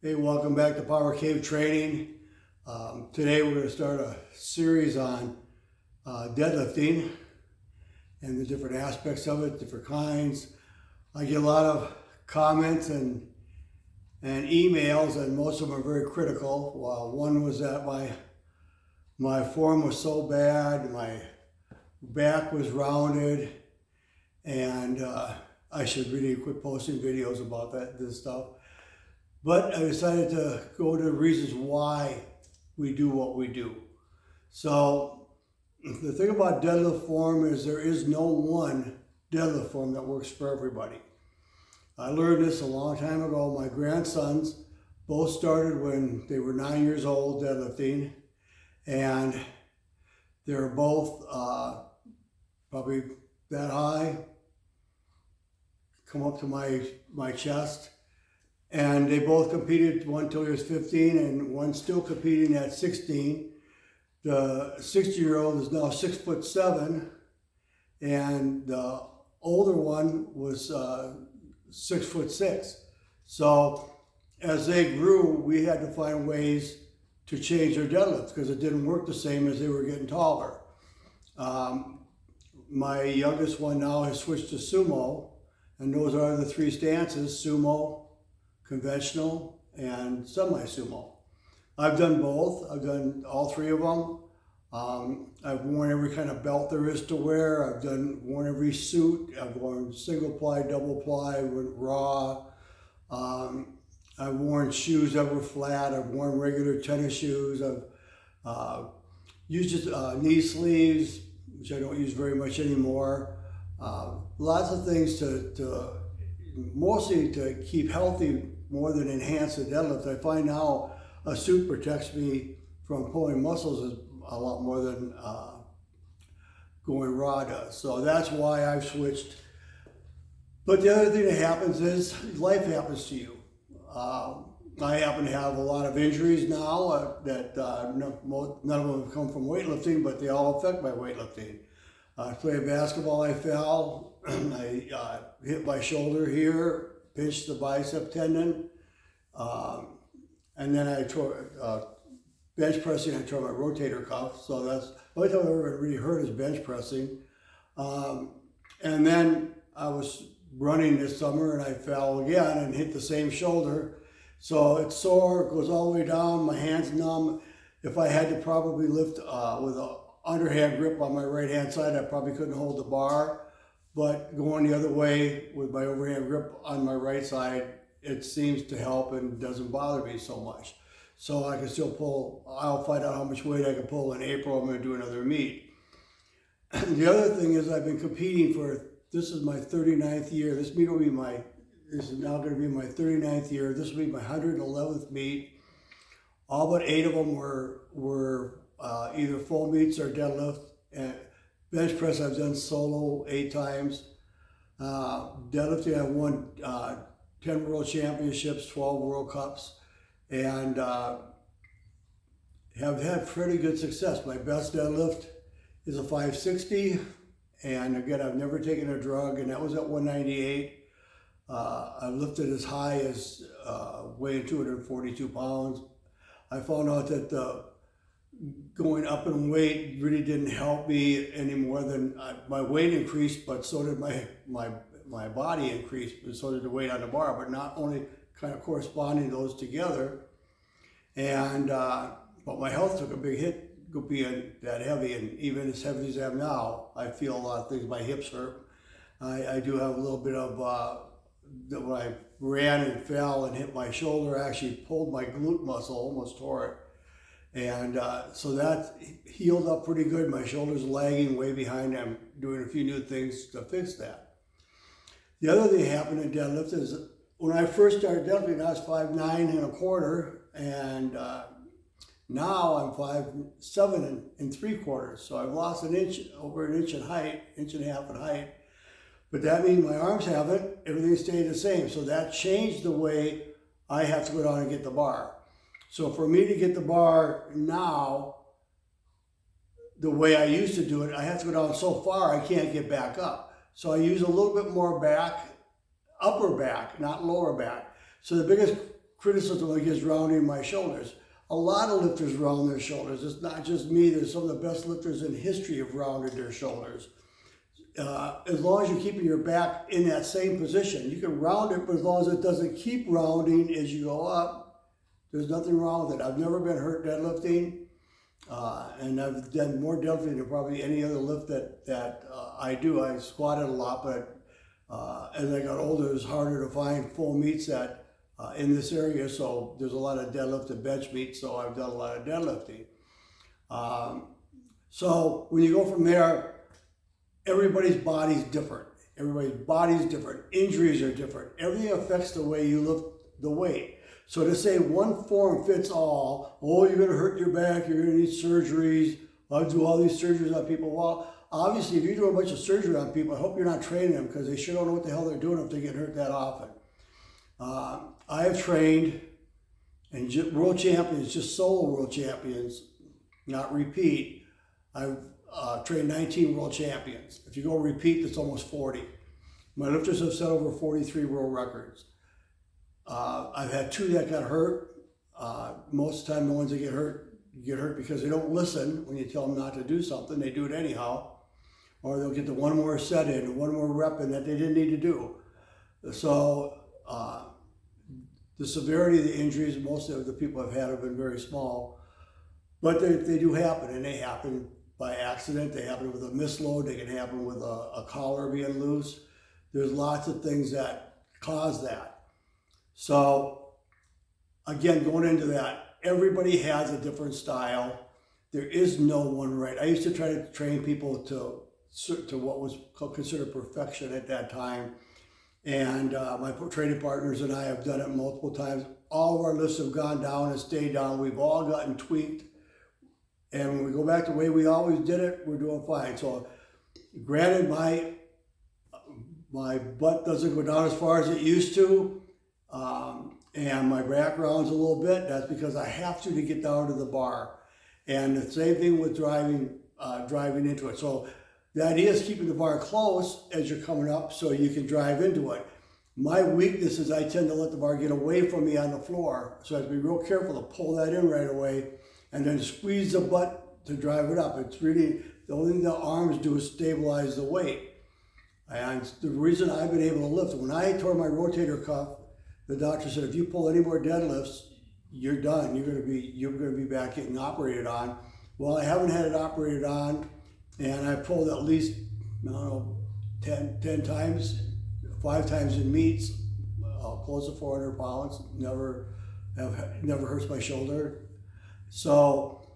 Hey, welcome back to Power Cave Training. Today we're going to start a series on deadlifting and the different aspects of it, different kinds. I get a lot of comments and emails, and most of them are very critical. One was that my form was so bad, my back was rounded, and I should really quit posting videos about this stuff. But I decided to go to the reasons why we do what we do. So the thing about deadlift form is there is no one deadlift form that works for everybody. I learned this a long time ago. My grandsons both started when they were 9 years old deadlifting, and they were both probably that high, come up to my chest. And they both competed, one till he was 15 and one still competing at 16. The 60-year-old is now 6'7", and the older one was 6'6". So as they grew, we had to find ways to change their deadlifts because it didn't work the same as they were getting taller. My youngest one now has switched to sumo, and those are the three stances: sumo, conventional, and semi-sumo. I've done both. I've done all three of them. I've worn every kind of belt there is to wear. I've worn every suit. I've worn single ply, double ply, raw. I've worn shoes that were flat. I've worn regular tennis shoes. I've used just knee sleeves, which I don't use very much anymore. Lots of things mostly to keep healthy more than enhance the deadlift. I find now a suit protects me from pulling muscles a lot more than going raw does. So that's why I've switched. But the other thing that happens is life happens to you. I happen to have a lot of injuries now that none of them have come from weightlifting, but they all affect my weightlifting. I played basketball, I fell, I hit my shoulder here, pinched the bicep tendon, and then I tore, bench pressing, I tore my rotator cuff, so that's the only time I've ever really hurt is bench pressing. And then I was running this summer and I fell again and hit the same shoulder. So it's sore, it goes all the way down, my hand's numb. If I had to probably lift with an underhand grip on my right hand side, I probably couldn't hold the bar. But going the other way with my overhand grip on my right side, it seems to help and doesn't bother me so much. So I can still pull. I'll find out how much weight I can pull in April. I'm going to do another meet. The other thing is I've been competing this is my 39th year. This is now going to be my 39th year. This will be my 111th meet. All but 8 of them were either full meets or deadlift. And bench press I've done solo 8 times. Deadlifting I've won 10 world championships, 12 world cups, and have had pretty good success. My best deadlift is a 560, and again, I've never taken a drug, and that was at 198. I've lifted as high as weighing 242 pounds. I found out that going up in weight really didn't help me any more than my weight increased, but so did my body increase, and so did the weight on the bar, but not only kind of corresponding those together. And but my health took a big hit being that heavy, and even as heavy as I am now, I feel a lot of things. My hips hurt. I do have a little bit of when I ran and fell and hit my shoulder, I actually pulled my glute muscle, almost tore it. And so that healed up pretty good. My shoulder's lagging way behind. I'm doing a few new things to fix that. The other thing that happened in deadlift is when I first started deadlifting, I was 5'9 1/4, and now I'm 5'7 3/4. So I've lost over an inch in height, inch and a half in height. But that means my arms haven't, everything stayed the same. So that changed the way I have to go down and get the bar. So for me to get the bar now, the way I used to do it, I have to go down so far I can't get back up. So I use a little bit more back, upper back, not lower back. So the biggest criticism against rounding my shoulders. A lot of lifters round their shoulders. It's not just me. There's some of the best lifters in history have rounded their shoulders. As long as you're keeping your back in that same position, you can round it, but as long as it doesn't keep rounding as you go up, there's nothing wrong with it. I've never been hurt deadlifting, and I've done more deadlifting than probably any other lift that I do. I squatted a lot, but as I got older, it was harder to find full meets in this area, so there's a lot of deadlift and bench meets, so I've done a lot of deadlifting. So when you go from there, everybody's body's different. Everybody's body's different. Injuries are different. Everything affects the way you lift the weight. So to say one form fits all, oh, you're going to hurt your back, you're going to need surgeries, I'll do all these surgeries on people. Well, obviously, if you do a bunch of surgery on people, I hope you're not training them, because they sure don't know what the hell they're doing if they get hurt that often. I have trained, and world champions, just solo world champions, not repeat. I've trained 19 world champions. If you go repeat, that's almost 40. My lifters have set over 43 world records. I've had 2 that got hurt. Most of the time, the ones that get hurt because they don't listen when you tell them not to do something. They do it anyhow. Or they'll get the one more set in, one more rep in that they didn't need to do. So the severity of the injuries, most of the people I've had have been very small. But they do happen, and they happen by accident. They happen with a misload. They can happen with a collar being loose. There's lots of things that cause that. So again, going into that, everybody has a different style. There is no one right. I used to try to train people to what was considered perfection at that time. And my training partners and I have done it multiple times. All of our lifts have gone down and stayed down. We've all gotten tweaked. And when we go back to the way we always did it, we're doing fine. So granted, my butt doesn't go down as far as it used to. And my back rounds a little bit. That's because I have to get down to the bar. And the same thing with driving into it. So the idea is keeping the bar close as you're coming up so you can drive into it. My weakness is I tend to let the bar get away from me on the floor. So I have to be real careful to pull that in right away and then squeeze the butt to drive it up. It's really, the only thing the arms do is stabilize the weight. And the reason I've been able to lift, when I tore my rotator cuff, the doctor said, if you pull any more deadlifts, you're done. You're going to be back getting operated on. Well, I haven't had it operated on, and I pulled at least, I don't know, 10 times, 5 times in meets, close to 400 pounds. Never hurts my shoulder. So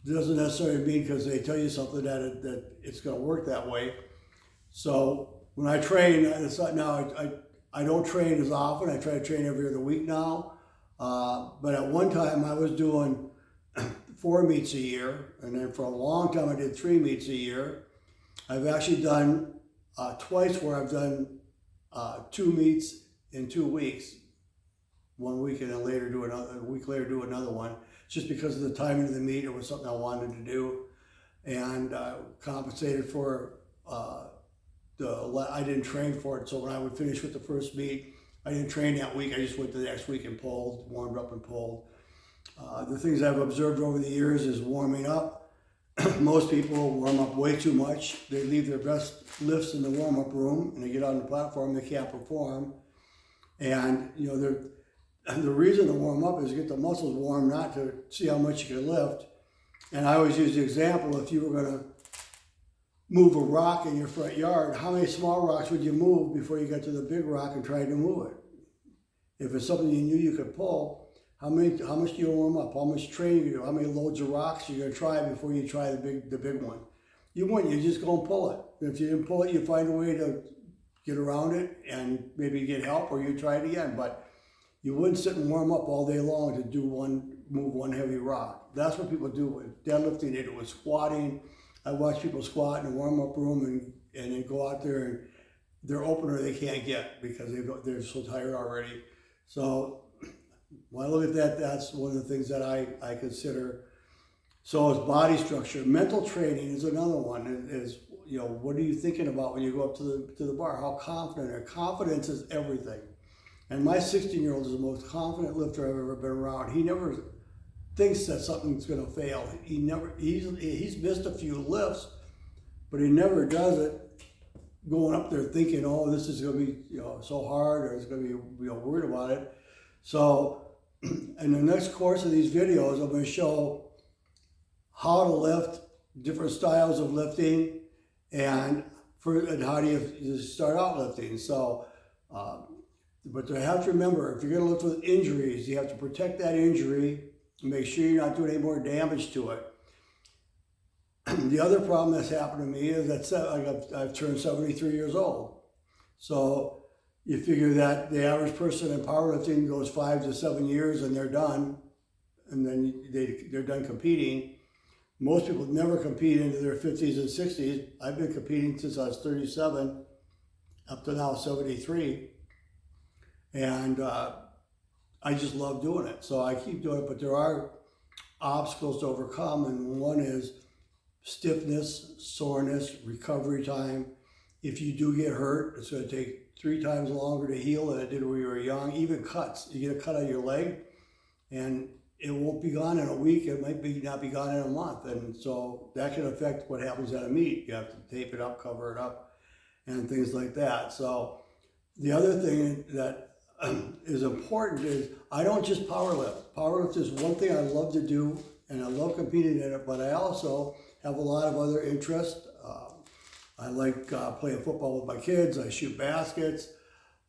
it doesn't necessarily mean because they tell you something that it's going to work that way. So when I train, I don't train as often. I try to train every other week now. But at one time I was doing 4 meets a year, and then for a long time I did 3 meets a year. I've actually done twice where I've done 2 meets in 2 weeks. 1 week and then a week later do another one. Just because of the timing of the meet, it was something I wanted to do, and compensated for I didn't train for it. So when I would finish with the first meet, I didn't train that week. I just went the next week and pulled, warmed up and pulled. The things I've observed over the years is warming up. Most people warm up way too much. They leave their best lifts in the warm-up room, and they get on the platform, they can't perform. And the reason to warm up is to get the muscles warm, not to see how much you can lift. And I always use the example, if you were going to move a rock in your front yard, how many small rocks would you move before you got to the big rock and tried to move it? If it's something you knew you could pull, how much do you warm up? How much training you do? How many loads of rocks you're going to try before you try the big one? You wouldn't. You just go and pull it. If you didn't pull it, you find a way to get around it and maybe get help, or you try it again. But you wouldn't sit and warm up all day long to move one heavy rock. That's what people do with deadlifting. They do it with squatting. I watch people squat in a warm-up room and then go out there, and their opener they can't get because they're so tired already. So when I look at that, that's one of the things that I consider. So is body structure. Mental training is another one. Is what are you thinking about when you go up to the bar? How confident? Confidence is everything. And my 16-year-old is the most confident lifter I've ever been around. He never thinks that something's going to fail. He's missed a few lifts, but he never does it going up there thinking, oh, this is going to be so hard, or it's going to be worried about it. So in the next course of these videos, I'm going to show how to lift, different styles of lifting, and how do you start out lifting. So, but you have to remember, if you're going to lift with injuries, you have to protect that injury and make sure you're not doing any more damage to it. The other problem that's happened to me is that I've turned 73 years old. So you figure that the average person in powerlifting goes 5 to 7 years and they're done, and then they're done competing. Most people never compete into their 50s and 60s. I've been competing since I was 37 up to now 73. And I just love doing it. So I keep doing it, but there are obstacles to overcome, and one is stiffness, soreness, recovery time. If you do get hurt, it's going to take 3 times longer to heal than it did when you were young. Even cuts, you get a cut on your leg, and it won't be gone in a week. It might not be gone in a month, and so that can affect what happens at a meet. You have to tape it up, cover it up, and things like that. So the other thing that is important is I don't just powerlift. Powerlift is one thing I love to do, and I love competing in it, but I also have a lot of other interests. I like playing football with my kids. I shoot baskets.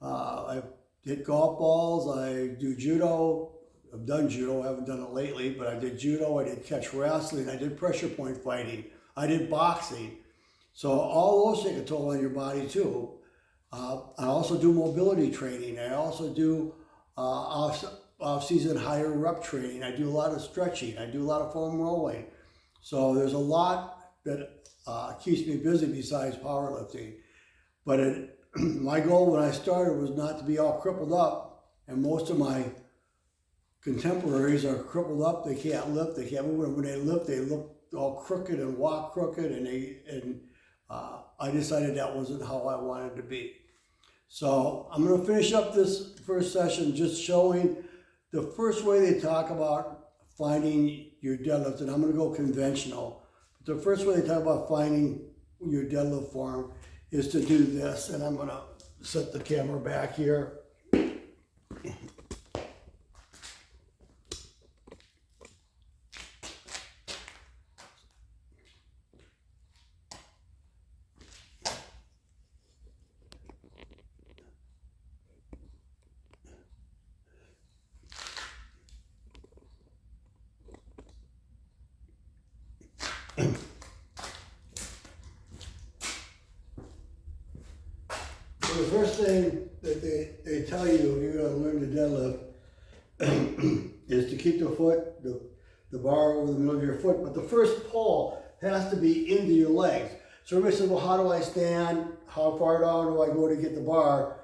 I hit golf balls. I do judo. I've done judo. I haven't done it lately, but I did judo. I did catch wrestling. I did pressure point fighting. I did boxing. So all those take a toll on your body too. I also do mobility training. I also do off-season higher rep training. I do a lot of stretching. I do a lot of foam rolling. So there's a lot that keeps me busy besides powerlifting. But my goal when I started was not to be all crippled up, and most of my contemporaries are crippled up. They can't lift, they can't move, and when they lift, they look all crooked and walk crooked, and I decided that wasn't how I wanted to be. So I'm going to finish up this first session just showing the first way they talk about finding your deadlift, and I'm going to go conventional. But the first way they talk about finding your deadlift form is to do this, and I'm going to set the camera back here. So the first thing that they tell you if you're going to learn to deadlift is to keep the bar over the middle of your foot, but the first pull has to be into your legs. So everybody says, well, how do I stand? How far down do I go to get the bar?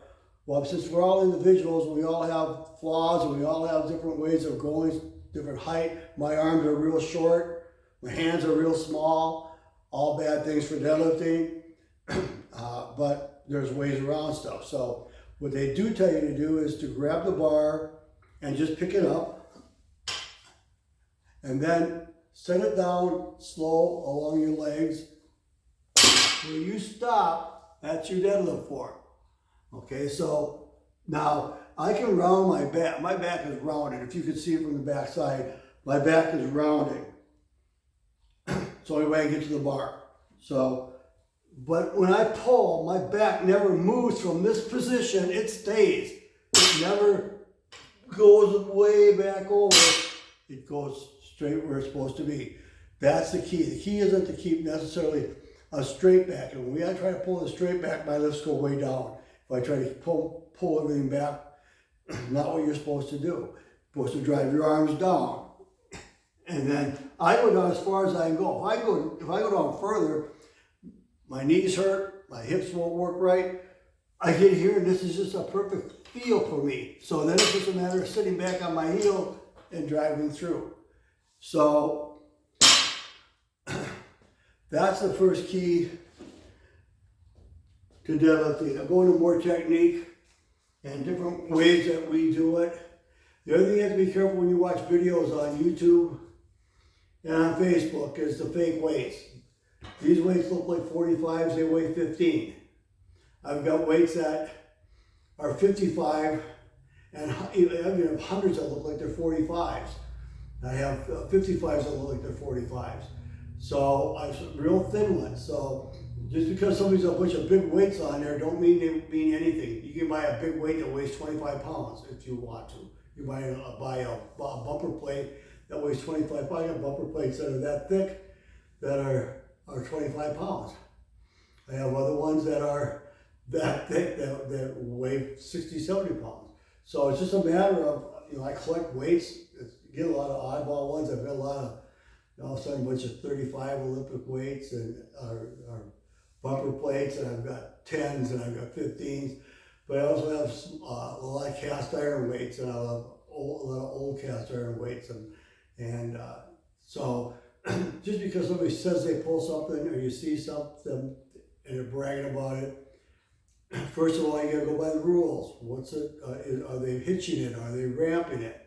Well, since we're all individuals, we all have flaws, and we all have different ways of going, different height. My arms are real short. My hands are real small. All bad things for deadlifting. But there's ways around stuff. So what they do tell you to do is to grab the bar and just pick it up, and then set it down slow along your legs. When you stop, that's your deadlift form. Okay, so now I can round my back. My back is rounded. If you can see it from the back side, my back is rounding. It's the only way I get to the bar. So, but when I pull, my back never moves from this position. It stays. It never goes way back over. It goes straight where it's supposed to be. That's the key. The key isn't to keep necessarily a straight back. And when I try to pull the straight back, my lifts go way down. If I try to pull everything back, not what you're supposed to do. You're supposed to drive your arms down. And then I go down as far as I can go. If I go down further, my knees hurt, my hips won't work right. I get here and this is just a perfect feel for me. So then it's just a matter of sitting back on my heel and driving through. So that's the first key to deadlifting. I'm going to more technique. and different ways that we do it. The other thing you have to be careful when you watch videos on YouTube and on Facebook is the fake weights. These weights look like 45s, they weigh 15. I've got weights that are 55, and I even have hundreds that look like they're 45s. I have 55s that look like they're 45s. So I have some real thin ones. So just because somebody's got a bunch of big weights on there, don't mean they mean anything. You can buy a big weight that weighs 25 pounds if you want to. You buy a bumper plate that weighs 25 pounds. I have bumper plates that are that thick that are 25 pounds. I have other ones that are that thick that weigh 60, 70 pounds. So it's just a matter of, I collect weights, get a lot of oddball ones. I've got a lot of, all of a sudden, a bunch of 35 Olympic weights and are bumper plates, and I've got 10s and I've got 15s. But I also have a lot of cast iron weights, and I have a lot of old cast iron weights. So just because somebody says they pull something or you see something and they're bragging about it, first of all, you gotta go by the rules. What's it? Are they hitching it? Are they ramping it?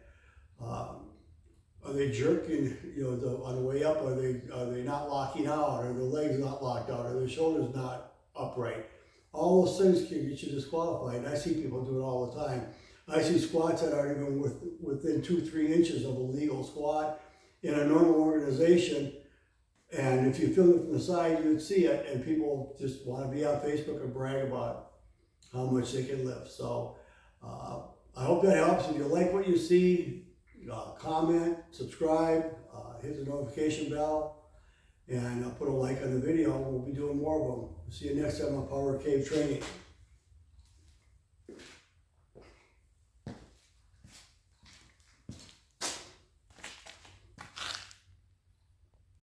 Are they jerking? On the way up, are they not locking out? Are their legs not locked out? Are their shoulders not upright? All those things can get you disqualified. And I see people do it all the time. I see squats that aren't even within 2-3 inches of a legal squat in a normal organization. And if you film it from the side, you would see it. And people just want to be on Facebook and brag about how much they can lift. So I hope that helps. If you like what you see, comment, subscribe, hit the notification bell, and put a like on the video. We'll be doing more of them. See you next time on Power Cave Training.